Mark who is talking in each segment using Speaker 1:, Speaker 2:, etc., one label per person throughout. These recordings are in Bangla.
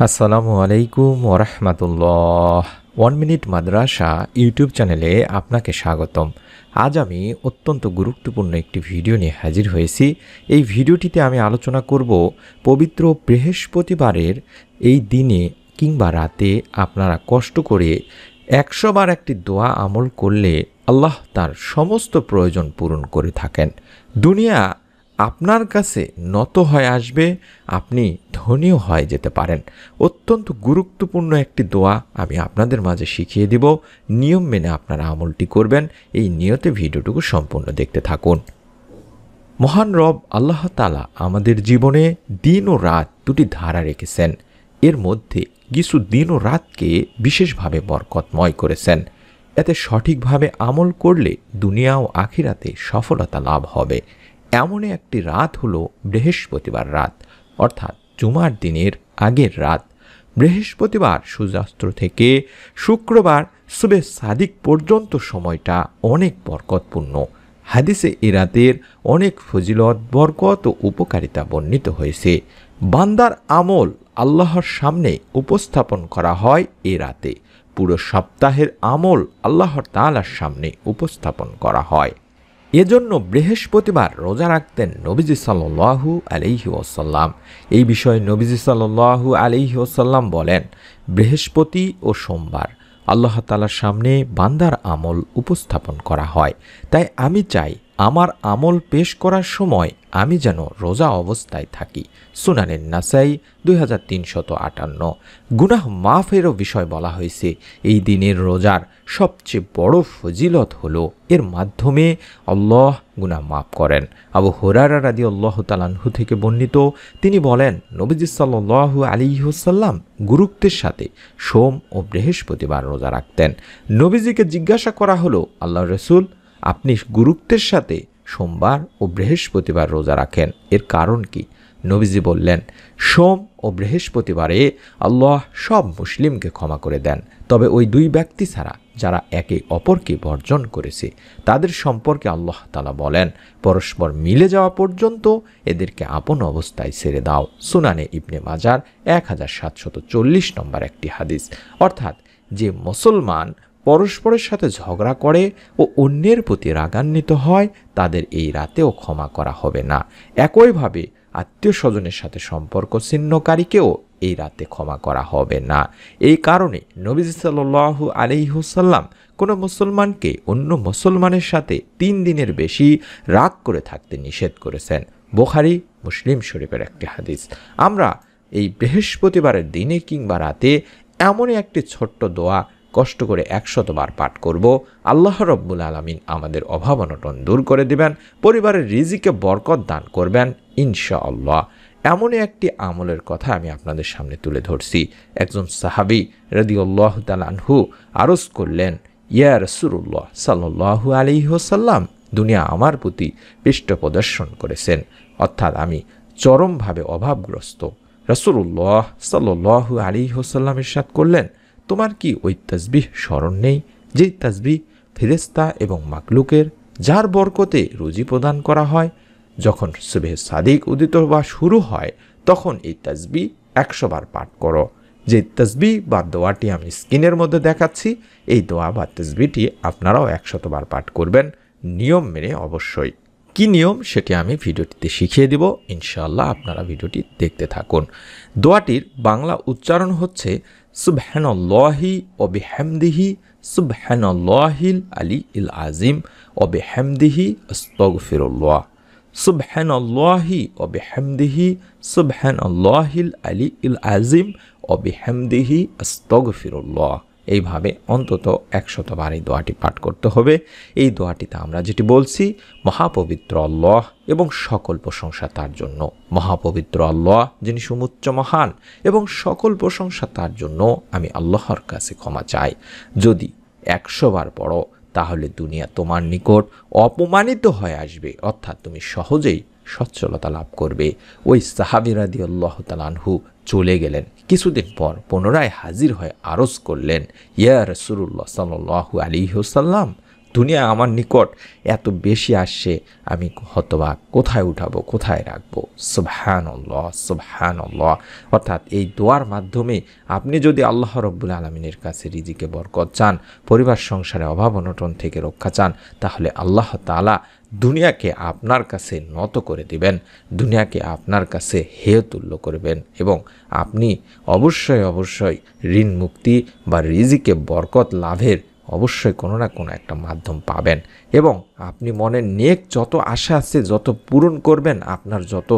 Speaker 1: আসসালামু আলাইকুম ওরহমতুল্লাহ। 1 মিনিট মাদ্রাসা ইউটিউব চ্যানেলে আপনাকে স্বাগতম। আজ আমি অত্যন্ত গুরুত্বপূর্ণ একটি ভিডিও নিয়ে হাজির হয়েছি। এই ভিডিওটিতে আমি আলোচনা করব পবিত্র বৃহস্পতিবারের এই দিনে কিংবা রাতে আপনারা কষ্ট করে 100 বার একটি দোয়া আমল করলে আল্লাহ তার সমস্ত প্রয়োজন পূরণ করে থাকেন। দুনিয়া আপনার কাছে নত হয়ে আসবে, আপনি ধনীও হয়ে যেতে পারেন। অত্যন্ত গুরুত্বপূর্ণ একটি দোয়া আমি আপনাদের মাঝে শিখিয়ে দেব। নিয়ম মেনে আপনারা আমলটি করবেন। এই নিয়তে ভিডিওটুকু সম্পূর্ণ দেখতে থাকুন। মহান রব আল্লাহ তাআলা আমাদের জীবনে দিন ও রাত দুটি ধারা রেখেছেন। এর মধ্যে কিছু দিন ও রাতকে বিশেষভাবে বরকতময় করেছেন। এতে সঠিকভাবে আমল করলে দুনিয়া ও আখিরাতে সফলতা লাভ হবে। এমনই একটি রাত হলো বৃহস্পতিবার রাত, অর্থাৎ জুমার দিনের আগের রাত। বৃহস্পতিবার সূর্যাস্ত থেকে শুক্রবার সুবে সাদিক পর্যন্ত সময়টা অনেক বরকতপূর্ণ। হাদিসে এ রাতের অনেক ফজিলত, বরকত ও উপকারিতা বর্ণিত হয়েছে। বান্দার আমল আল্লাহর সামনে উপস্থাপন করা হয় এ রাতে। পুরো সপ্তাহের আমল আল্লাহর তাআলার সামনে উপস্থাপন করা হয়। এজন্য বৃহস্পতিবার রোজা রাখতেন নবীজি সাল্লাল্লাহু আলাইহি ওয়াসাল্লাম। এই বিষয়ে নবীজি সাল্লাল্লাহু আলাইহি ওয়াসাল্লাম বলেন, বৃহস্পতি ও সোমবার আল্লাহ তাআলার সামনে বান্দার আমল উপস্থাপন করা হয়। তাই আমি চাই আমার আমল পেশ করার সময় আমি যেন রোজা অবস্থায় থাকি। সুনানের নাসাই 2358। গুনাহ মাফেরও বিষয় বলা হয়েছে। এই দিনের রোজার সবচেয়ে বড় ফজিলত হলো এর মাধ্যমে আল্লাহ গুনাহ মাফ করেন। আবু হুরায়রা রাদিয়াল্লাহু তাআলা আনহু থেকে বর্ণিত, তিনি বলেন, নবীজি সাল্লাল্লাহু আলাইহি ওয়াসাল্লাম গুরুত্বের সাথে সোম ও বৃহস্পতিবার রোজা রাখতেন। নবীজিকে জিজ্ঞাসা করা হলো, আল্লাহর রাসূল, আপনি গুরুত্বের সাথে সোমবার ও বৃহস্পতিবার রোজা রাখেন, এর কারণ কি? নবীজি বললেন, সোম ও বৃহস্পতিবারে আল্লাহ সব মুসলিমকে ক্ষমা করে দেন, তবে ওই দুই ব্যক্তি ছাড়া যারা একে অপরকে বর্জন করেছে তাদের সম্পর্কে আল্লাহ তাআলা বলেন, পরস্পর মিলে যাওয়া পর্যন্ত এদেরকে আপন অবস্থায় ছেড়ে দাও। সুনানে ইবনে মাজার 1740 নম্বর একটি হাদিস। অর্থাৎ যে মুসলমান পরস্পরের সাথে ঝগড়া করে ও অন্যের প্রতি রাগান্বিত হয় তাদের এই রাতেও ক্ষমা করা হবে না। একইভাবে আত্মীয় স্বজনের সাথে সম্পর্ক ছিন্নকারীকেও এই রাতে ক্ষমা করা হবে না। এই কারণে নবীজি সাল্লাল্লাহু আলাইহি ওয়াসাল্লাম কোনো মুসলমানকে অন্য মুসলমানের সাথে 3 দিনের বেশি রাগ করে থাকতে নিষেধ করেছেন। বুখারী মুসলিম শরীফের একটি হাদিস। আমরা এই বৃহস্পতিবারের দিনে কিংবা রাতে এমনই একটি ছোট্ট দোয়া কষ্ট করে 100 বার পাঠ করব। আল্লাহ রব্বুল আলামিন আমাদের অভাব অনটন দূর করে দিবেন, পরিবারের রিজিকে বরকত দান করবেন ইনশাআল্লাহ। এমনই একটি আমলের কথা আমি আপনাদের সামনে তুলে ধরছি। একজন সাহাবী রাদিয়াল্লাহু তাআলা আনহু আরজ করলেন, ইয়া রাসূলুল্লাহ সাল্লাল্লাহু আলাইহি ওয়াসাল্লাম দুনিয়া আমার প্রতি পৃষ্ঠ প্রদর্শন করেছেন, অর্থাৎ আমি চরমভাবে অভাবগ্রস্ত। রাসূলুল্লাহ সাল্লাল্লাহু আলাইহি ওয়াসাল্লাম ইরশাদ করলেন, তোমার কি ওই তাসবিহ স্মরণ নেই যেই তাসবিহ ফেরেশতা এবং মাকলুকের, যার বরকতে রুজি প্রদান করা হয়? যখন সুবহে সাদিক উদিত বা শুরু হয় তখন এই তাসবিহ 100 বার পাঠ করো। যে তাসবিহ বা দোয়াটি আমি স্ক্রিনের মধ্যে দেখাচ্ছি, এই দোয়া বা তাসবিহটি আপনারাও 100 বার পাঠ করবেন, নিয়ম মেনে অবশ্যই। কি নিয়ম সেটি আমি ভিডিওটিতে শিখিয়ে দেব ইনশাআল্লাহ। আপনারা ভিডিওটি দেখতে থাকুন। দোয়াটির বাংলা উচ্চারণ হচ্ছে সুবহানাল্লাহি ওয়া বিহামদিহি সুবহানাল্লাহিল আলিয়্যিল আযীম ওয়া বিহামদিহি আস্তাগফিরুল্লাহ। সুবহানাল্লাহি ওয়া বিহামদিহি সুবহানাল্লাহিল আলিয়্যিল আযীম ওয়া বিহামদিহি আস্তাগফিরুল্লাহ। এইভাবে অন্তত 100 বার এই দোয়াটি পাঠ করতে হবে। এই দোয়াটিতে আমরা যেটি বলছি, মহাপবিত্র আল্লাহ এবং সকল প্রশংসা তার জন্য। মহাপবিত্র আল্লাহ যিনি সমুচ্চ মহান এবং সকল প্রশংসা তার জন্য, আমি আল্লাহর কাছে ক্ষমা চাই। যদি 100 বার পড়ো তাহলে দুনিয়া তোমার নিকট অপমানিত হয়ে আসবে, অর্থাৎ তুমি সহজেই সচ্ছলতা লাভ করবে। ওই সাহাবী রাদিয়াল্লাহু তাআলা আনহু চলে গেলেন। কিছুদিন পর পুনরায় হাজির হয়ে আরজ করলেন, ইয়া রাসূলুল্লাহ সাল্লাল্লাহু আলাইহি ওয়াসাল্লাম দুনিয়া আমার নিকট এত বেশি আসছে, আমি হতবাক, কোথায় উঠাবো, কোথায় রাখবো। সুবহানাল্লাহ, সুবহানাল্লাহ। অর্থাৎ এই দোয়ার মাধ্যমে আপনি যদি আল্লাহ রব্বুল আলমিনের কাছে রিজিকে বরকত চান, পরিবার সংসারে অভাব অনটন থেকে রক্ষা চান, তাহলে আল্লাহ তাআলা দুনিয়াকে আপনার কাছে নত করে দিবেন, দুনিয়াকে আপনার কাছে হেয় তুল্য করবেন, এবং আপনি অবশ্যই ঋণ মুক্তি বা রিজিকে বরকত লাভের অবশ্যই কোনো না কোনো একটা মাধ্যম পাবেন। এবং আপনি মনের নেক যত আশা আছে, যত পূরণ করবেন, আপনার যত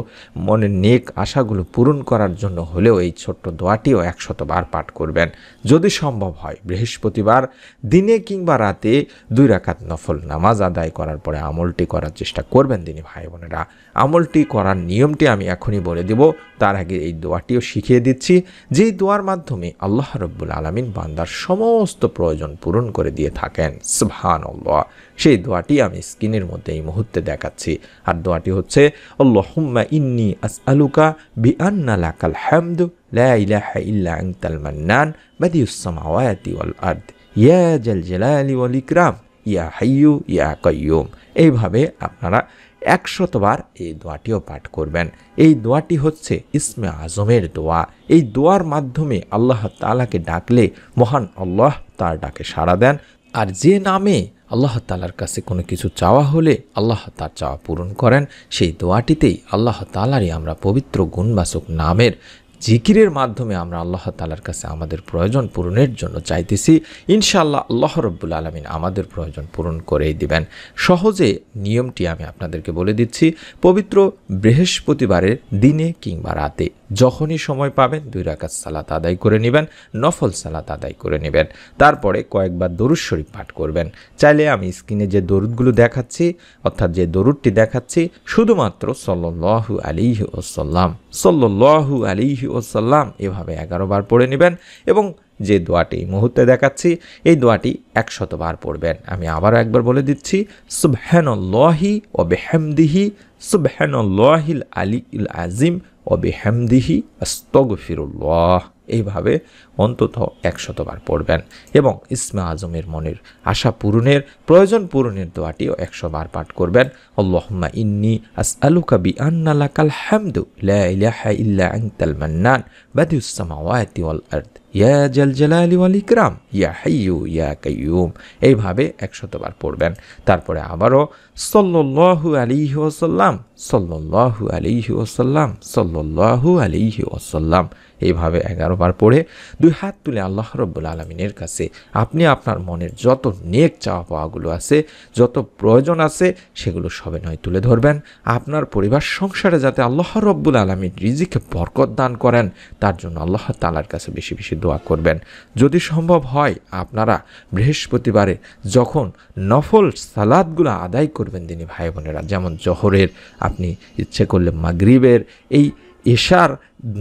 Speaker 1: মনের নেক আশাগুলো পূরণ করার জন্য হলেও এই ছোট্ট দোয়াটিও 100 বার পাঠ করবেন। যদি সম্ভব হয় বৃহস্পতিবার দিনে কিংবা রাতে 2 রাকাত নফল নামাজ আদায় করার পরে আমলটি করার চেষ্টা করবেন। দিনী ভাই বোনেরা, আমলটি করার নিয়মটি আমি এখনই বলে দেব, তার আগে এই দোয়াটিও শিখিয়ে দিচ্ছি, যেই দোয়ার মাধ্যমে আল্লাহ রব্বুল আলামিন বান্দার সমস্ত প্রয়োজন পূরণ করে দিয়ে থাকেন। সুবহানাল্লাহ। সেই দোয়াটি আমি স্ক্রিনের মধ্যে এই মুহূর্তে দেখাচ্ছি। আর দোয়াটি হচ্ছে, আল্লাহুম্মা ইন্নী আসআলুকা বিআন্না লাকাল হামদু লা ইলাহা ইল্লা আনতাল মান্নান বাদিউস সামাওয়াতি ওয়াল আরদ ইয়া জাল জালালি ওয়াল ইকরাম ইয়া হাইয়্যু ইয়া কাইয়্যুম। এইভাবে আপনারা 100 বার এই দোয়াটিও পাঠ করবেন। এই দোয়াটি হচ্ছে ইসমে আজমের দোয়া। এই দোয়ার মাধ্যমে আল্লাহ তাআলাকে ডাকলে মহান আল্লাহ তার ডাকে সাড়া দেন। আর যে নামে আল্লাহ তাআলার কাছে কোনো কিছু চাওয়া হলে আল্লাহ তার চাওয়া পূরণ করেন, সেই দোয়াটিতেই আল্লাহ তাআলারই আমরা পবিত্র গুণবাচক নামের জিকিরের মাধ্যমে আমরা আল্লাহ তাআলার কাছে আমাদের প্রয়োজন পূরণের জন্য চাইতেছি। ইনশাআল্লাহ আল্লাহ রব্বুল আলামিন আমাদের প্রয়োজন পূরণ করেই দিবেন। সহজে নিয়মটি আমি আপনাদেরকে বলে দিচ্ছি। পবিত্র বৃহস্পতিবারের দিনে কিংবা রাতে যখনই সময় পাবেন 2 রাকাত সালাত আদায় করে নেবেন, নফল সালাত আদায় করে নেবেন। তারপরে কয়েকবার দরুদ শরীফ পাঠ করবেন। চাইলে আমি স্ক্রিনে যে দরুদগুলো দেখাচ্ছি, অর্থাৎ যে দরুদটি দেখাচ্ছি, শুধুমাত্র সাল্লাল্লাহু আলাইহি ওয়াসাল্লাম, সাল্লাল্লাহু আলাইহি ওয়াসাল্লাম এভাবে 11 বার পড়ে নেবেন। এবং যে দোয়াটি এই মুহূর্তে দেখাচ্ছি, এই দোয়াটি 100 বার পড়বেন। আমি আবারও একবার বলে দিচ্ছি, সুবহানাল্লাহি ওয়া বিহামদিহি, সুবহানাল্লাহিল আলিয়্যিল আযীম ওয়া বিহামদিহি আস্তাগফিরুল্লাহ। এইভাবে অন্তত 100 বার পড়বেন। এবং ইসমে আজমের মনের আশা পূরণের, প্রয়োজন পূরণের দোয়াটিও 100 বার পাঠ করবেন। আল্লাহুম্মা ইন্নী আসআলুকা বিআন্না লাকাল হামদু লা ইলাহা ইল্লা আনতাল মান্নান বাদিউস সামাওয়াতি ওয়াল আরদ ইয়া জাল জালালি ওয়াল ইকরাম ইয়া হাইয়্যু ইয়া কাইয়্যুম। এইভাবে 100 বার পড়বেন। তারপরে আবারও সাল্লাল্লাহু আলাইহি ওয়াসাল্লাম, সাল্লাল্লাহু আলাইহি ওয়াসাল্লাম, সাল্লাল্লাহু আলাইহি ওয়াসাল্লাম। এইভাবে 11 বার পড়ে 2 হাত তুলে আল্লাহ রব্বুল আলামিনের কাছে আপনি আপনার মনের যত নেক চাওয়া পাওয়াগুলো আছে, যত প্রয়োজন আছে, সেগুলো সবে নয় তুলে ধরবেন। আপনার পরিবার সংসারে যাতে আল্লাহ রব্বুল আলামিন রিজিকে বরকত দান করেন, তার জন্য আল্লাহ তাআলার কাছে বেশি বেশি দোয়া করবেন। যদি সম্ভব হয় আপনারা বৃহস্পতিবারে যখন নফল সালাতগুলো আদায় করবেন দিনী ভাই বোনেরা, যেমন জোহরের, আপনি ইচ্ছে করলে মাগরিবের, এই এশার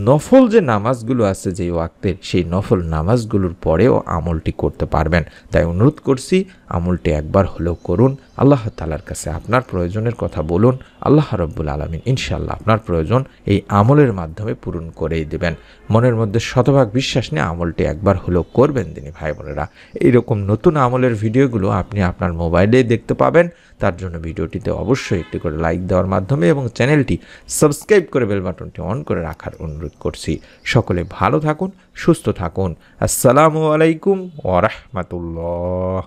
Speaker 1: নফল যে নামাজগুলো আছে যে ওয়াক্তের, সেই নফল নামাজগুলোর পরেও আমলটি করতে পারবেন। তাই অনুরোধ করছি, আমলটি একবার হলেও করুন। আল্লাহ তাআলার কাছে আপনার প্রয়োজনের কথা বলুন। আল্লাহ রব্বুল আলামিন ইনশাআল্লাহ আপনার প্রয়োজন এই আমলের মাধ্যমে পূরণ করেই দেবেন। মনের মধ্যে শতভাগ বিশ্বাস নিয়ে আমলটি একবার হলেও করবেন দিনী ভাই বোনেরা। এইরকম নতুন আমলের ভিডিওগুলো আপনি আপনার মোবাইলেই দেখতে পাবেন। তার জন্য ভিডিওটিতে অবশ্যই একটি করে লাইক দেওয়ার মাধ্যমে এবং চ্যানেলটি সাবস্ক্রাইব করে বেল বাটনটি অন করে রাখার অনুরোধ করছি। সকলে ভালো থাকুন, সুস্থ থাকুন। আসসালামু আলাইকুম ওয়া রাহমাতুল্লাহ।